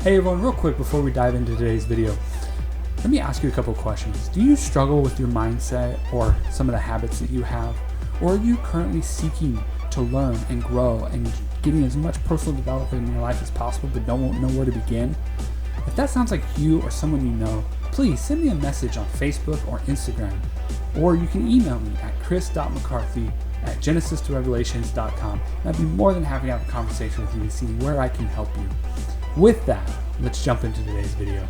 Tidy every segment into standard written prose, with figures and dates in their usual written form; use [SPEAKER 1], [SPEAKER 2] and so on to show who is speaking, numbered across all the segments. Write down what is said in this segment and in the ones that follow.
[SPEAKER 1] Hey everyone, real quick before we dive into today's video, let me ask you a couple of questions. Do you struggle with your mindset or some of the habits that you have? Or are you currently seeking to learn and grow and getting as much personal development in your life as possible but don't know where to begin? If that sounds like you or someone you know, please send me a message on Facebook or Instagram. Or you can email me at chris.mccarthy@genesis2revelations.com. And I'd be more than happy to have a conversation with you to see where I can help you. With that, let's jump into today's video.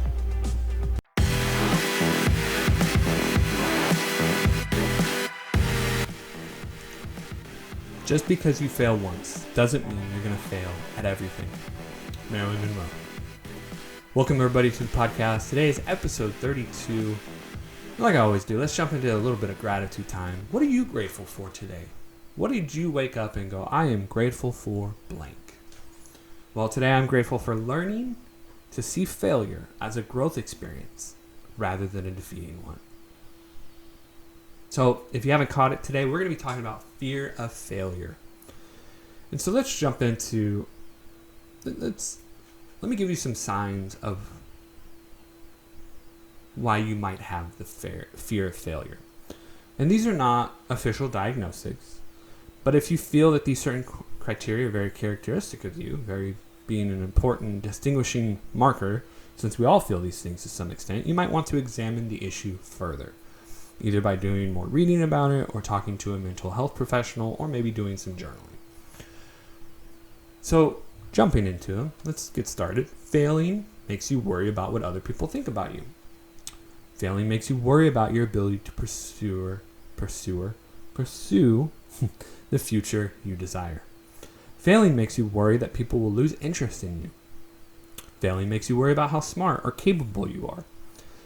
[SPEAKER 2] Just because you fail once doesn't mean you're going to fail at everything. Marilyn Monroe. Welcome everybody to the podcast. Today is episode 32. Like I always do, let's jump into a little bit of gratitude time. What are you grateful for today? What did you wake up and go, I am grateful for blank? Well, today I'm grateful for learning to see failure as a growth experience rather than a defeating one. So if you haven't caught it today, we're going to be talking about fear of failure. And so let's jump into, let me give you some signs of why you might have the fear of failure. And these are not official diagnostics, but if you feel that these certain criteria are very characteristic of you, very being an important distinguishing marker, since we all feel these things to some extent, you might want to examine the issue further, either by doing more reading about it or talking to a mental health professional or maybe doing some journaling. So jumping into them, let's get started. Failing makes you worry about what other people think about you. Failing makes you worry about your ability to pursue the future you desire. Failing makes you worry that people will lose interest in you. Failing makes you worry about how smart or capable you are.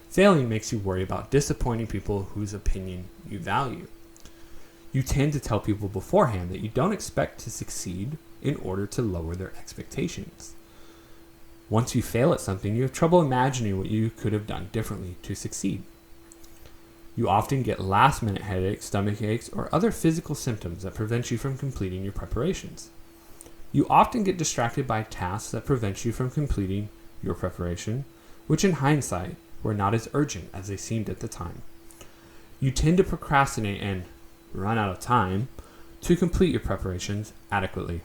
[SPEAKER 2] Failing makes you worry about disappointing people whose opinion you value. You tend to tell people beforehand that you don't expect to succeed in order to lower their expectations. Once you fail at something, you have trouble imagining what you could have done differently to succeed. You often get last-minute headaches, stomach aches, or other physical symptoms that prevent you from completing your preparations. You often get distracted by tasks that prevent you from completing your preparation, which in hindsight were not as urgent as they seemed at the time. You tend to procrastinate and run out of time to complete your preparations adequately.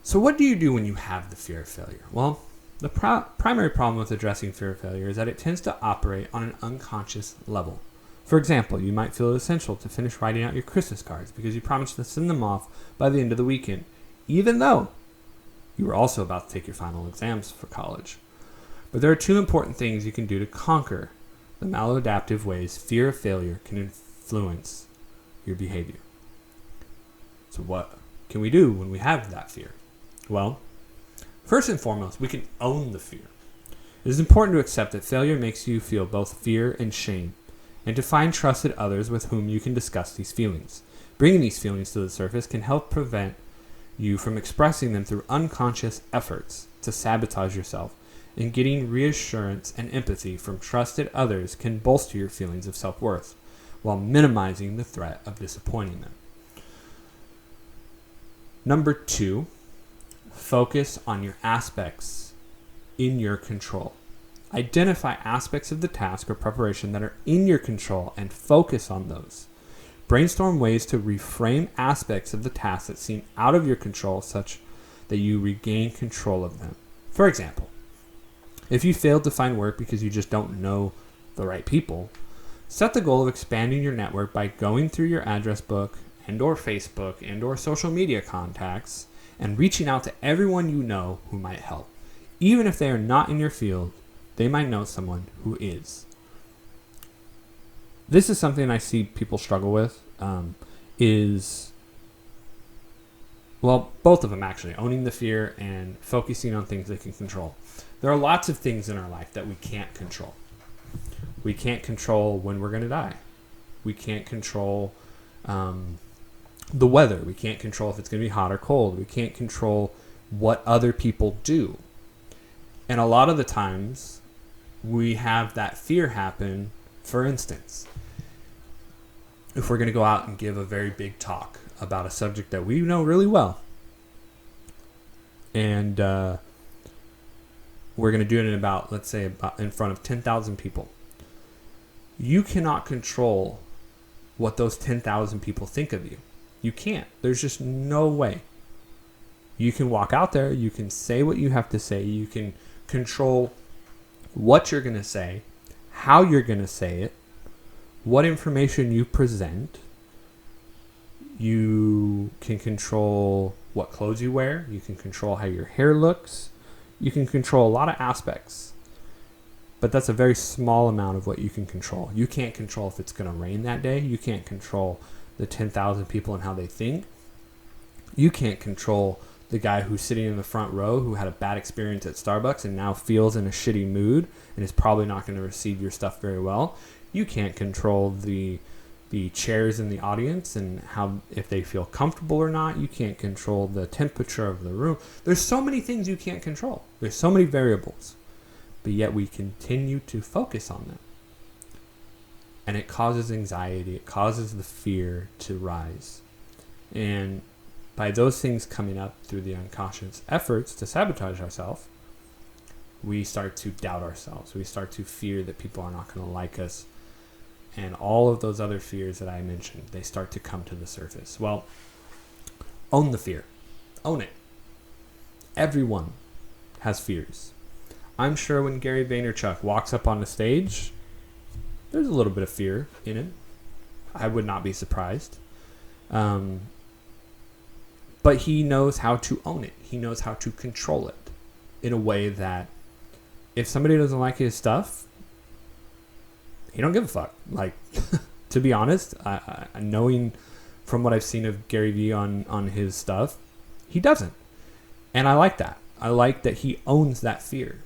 [SPEAKER 2] So what do you do when you have the fear of failure? Well, the primary problem with addressing fear of failure is that it tends to operate on an unconscious level. For example, you might feel it essential to finish writing out your Christmas cards because you promised to send them off by the end of the weekend, even though you were also about to take your final exams for college. But there are two important things you can do to conquer the maladaptive ways fear of failure can influence your behavior. So what can we do when we have that fear? Well, first and foremost, we can own the fear. It is important to accept that failure makes you feel both fear and shame, and to find trusted others with whom you can discuss these feelings. Bringing these feelings to the surface can help prevent you from expressing them through unconscious efforts to sabotage yourself, and getting reassurance and empathy from trusted others can bolster your feelings of self-worth, while minimizing the threat of disappointing them. Number 2, focus on your aspects in your control. Identify aspects of the task or preparation that are in your control and focus on those. Brainstorm ways to reframe aspects of the task that seem out of your control such that you regain control of them. For example, if you failed to find work because you just don't know the right people, set the goal of expanding your network by going through your address book and or Facebook and or social media contacts and reaching out to everyone you know who might help. Even if they are not in your field, they might know someone who is. This is something I see people struggle with, both of them actually, owning the fear and focusing on things they can control. There are lots of things in our life that we can't control. We can't control when we're going to die. We can't control the weather. We can't control if it's going to be hot or cold. We can't control what other people do. And a lot of the times we have that fear happen. For instance, if we're going to go out and give a very big talk about a subject that we know really well, And we're going to do it in about, let's say, about in front of 10,000 people. You cannot control what those 10,000 people think of you. You can't. There's just no way. You can walk out there. You can say what you have to say. You can control what you're going to say, how you're going to say it, what information you present. You can control what clothes you wear. You can control how your hair looks. You can control a lot of aspects. But that's a very small amount of what you can control. You can't control if it's going to rain that day. You can't control the 10,000 people and how they think. You can't control the guy who's sitting in the front row who had a bad experience at Starbucks and now feels in a shitty mood and is probably not going to receive your stuff very well. You can't control the chairs in the audience and how, if they feel comfortable or not. You can't control the temperature of the room. There's so many things you can't control. There's so many variables. But yet we continue to focus on them. And it causes anxiety. It causes the fear to rise. And by those things coming up through the unconscious efforts to sabotage ourselves, we start to doubt ourselves. We start to fear that people are not going to like us. And all of those other fears that I mentioned, they start to come to the surface. Well, own the fear. Own it. Everyone has fears. I'm sure when Gary Vaynerchuk walks up on the stage, there's a little bit of fear in him. I would not be surprised. But he knows how to own it. He knows how to control it in a way that if somebody doesn't like his stuff, he don't give a fuck. Like, to be honest, I knowing from what I've seen of Gary Vee on his stuff, he doesn't. And I like that. I like that he owns that fear.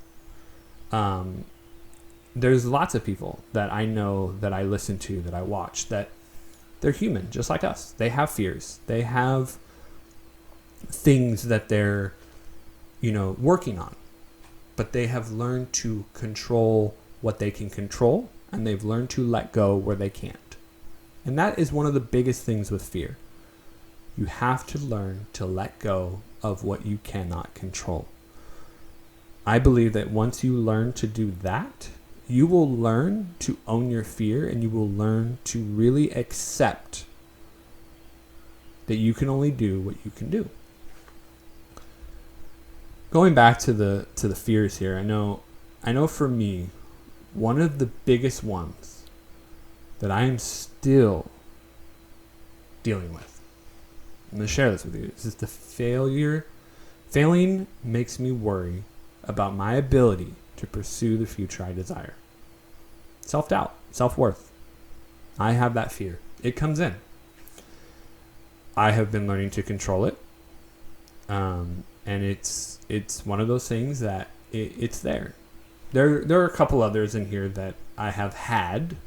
[SPEAKER 2] There's lots of people that I know, that I listen to, that I watch, that they're human, just like us. They have fears. They have things that they're, working on. But they have learned to control what they can control, and they've learned to let go where they can't. And that is one of the biggest things with fear. You have to learn to let go of what you cannot control. I believe that once you learn to do that, you will learn to own your fear, and you will learn to really accept that you can only do what you can do. Going back to the fears here, I know for me, one of the biggest ones that I am still dealing with, I'm going to share this with you. This is the failure. Failing makes me worry about my ability to pursue the future I desire. Self-doubt, self-worth. I have that fear. It comes in. I have been learning to control it. And it's one of those things that it's there. There are a couple others in here that I have had,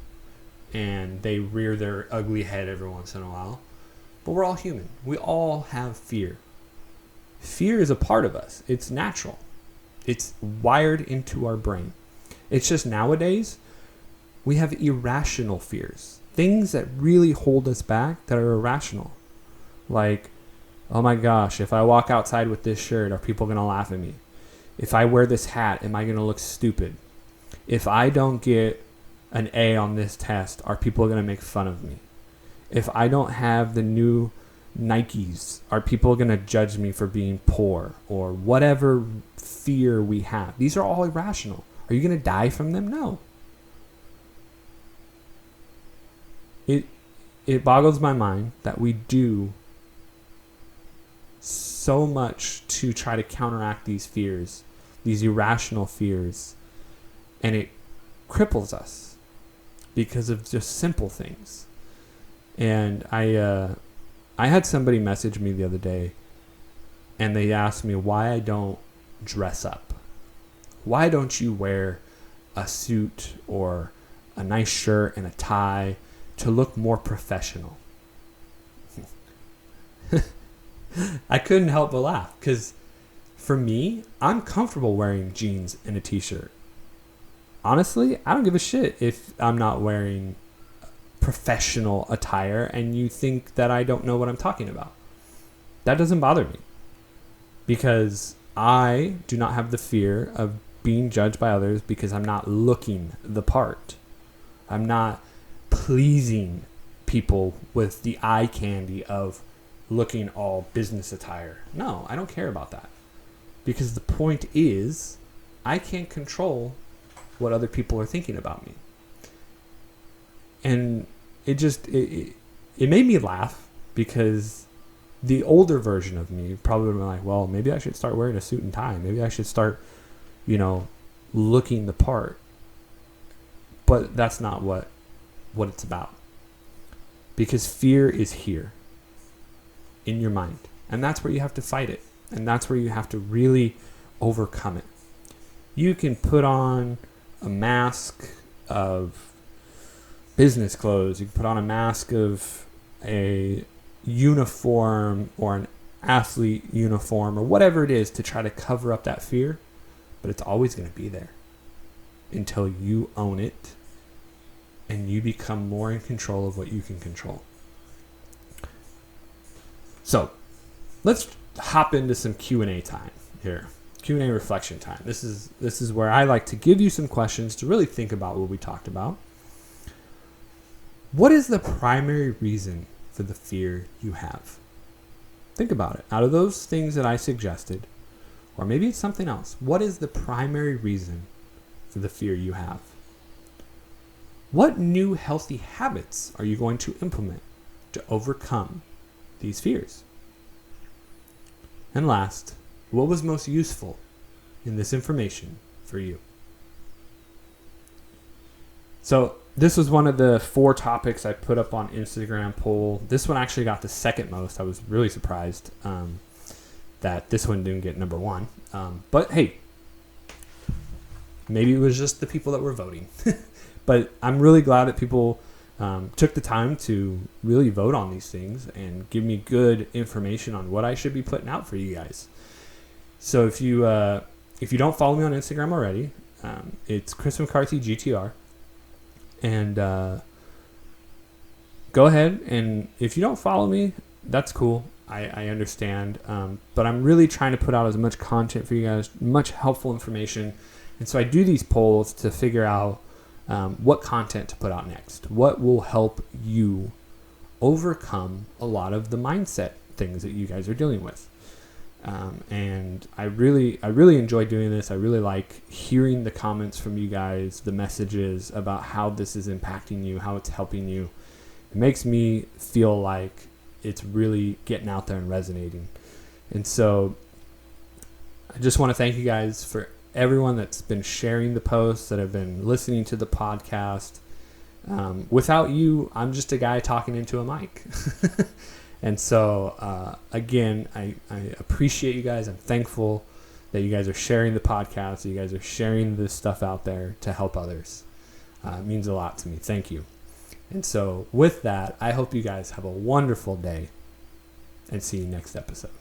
[SPEAKER 2] and they rear their ugly head every once in a while. But we're all human. We all have fear. Fear is a part of us. It's natural. It's wired into our brain. It's just nowadays, we have irrational fears. Things that really hold us back that are irrational. Like, oh my gosh, if I walk outside with this shirt, are people going to laugh at me? If I wear this hat, am I going to look stupid? If I don't get an A on this test, are people going to make fun of me? If I don't have the new Nikes, are people going to judge me for being poor? Or whatever fear we have. These are all irrational. Are you going to die from them? No. It boggles my mind that we do so much to try to counteract these fears, these irrational fears, and it cripples us because of just simple things. And I had somebody message me the other day, and they asked me why I don't dress up. Why don't you wear a suit or a nice shirt and a tie to look more professional? I couldn't help but laugh, because for me, I'm comfortable wearing jeans and a t-shirt. Honestly, I don't give a shit if I'm not wearing professional attire and you think that I don't know what I'm talking about. That doesn't bother me, because I do not have the fear of being judged by others because I'm not looking the part. I'm not pleasing people with the eye candy of looking all business attire. No, I don't care about that. Because the point is, I can't control what other people are thinking about me. And it made me laugh because the older version of me probably would have been like, well, maybe I should start wearing a suit and tie. Maybe I should start, looking the part. But that's not what it's about. Because fear is here in your mind. And that's where you have to fight it. And that's where you have to really overcome it. You can put on a mask of business clothes. You can put on a mask of a uniform or an athlete uniform or whatever it is to try to cover up that fear. But it's always going to be there until you own it and you become more in control of what you can control. So let's hop into some Q&A time here. Q&A reflection time. This is where I like to give you some questions to really think about what we talked about. What is the primary reason for the fear you have? Think about it. Out of those things that I suggested, or maybe it's something else, what is the primary reason for the fear you have? What new healthy habits are you going to implement to overcome these fears? And last, what was most useful in this information for you? So this was one of the 4 topics I put up on Instagram poll. This one actually got the second most. I was really surprised that this one didn't get number 1. But hey, maybe it was just the people that were voting. But I'm really glad that people took the time to really vote on these things and give me good information on what I should be putting out for you guys. So if you don't follow me on Instagram already, it's Chris McCarthy GTR. And go ahead, and if you don't follow me, that's cool. I understand. But I'm really trying to put out as much content for you guys, much helpful information. And so I do these polls to figure out what content to put out next. What will help you overcome a lot of the mindset things that you guys are dealing with. And I really enjoy doing this. I really like hearing the comments from you guys, the messages about how this is impacting you, how it's helping you. It makes me feel like it's really getting out there and resonating. And so I just want to thank you guys for everyone that's been sharing the posts, that have been listening to the podcast. Without you, I'm just a guy talking into a mic. And so, again, I appreciate you guys. I'm thankful that you guys are sharing the podcast, that you guys are sharing this stuff out there to help others. It means a lot to me. Thank you. And so with that, I hope you guys have a wonderful day and see you next episode.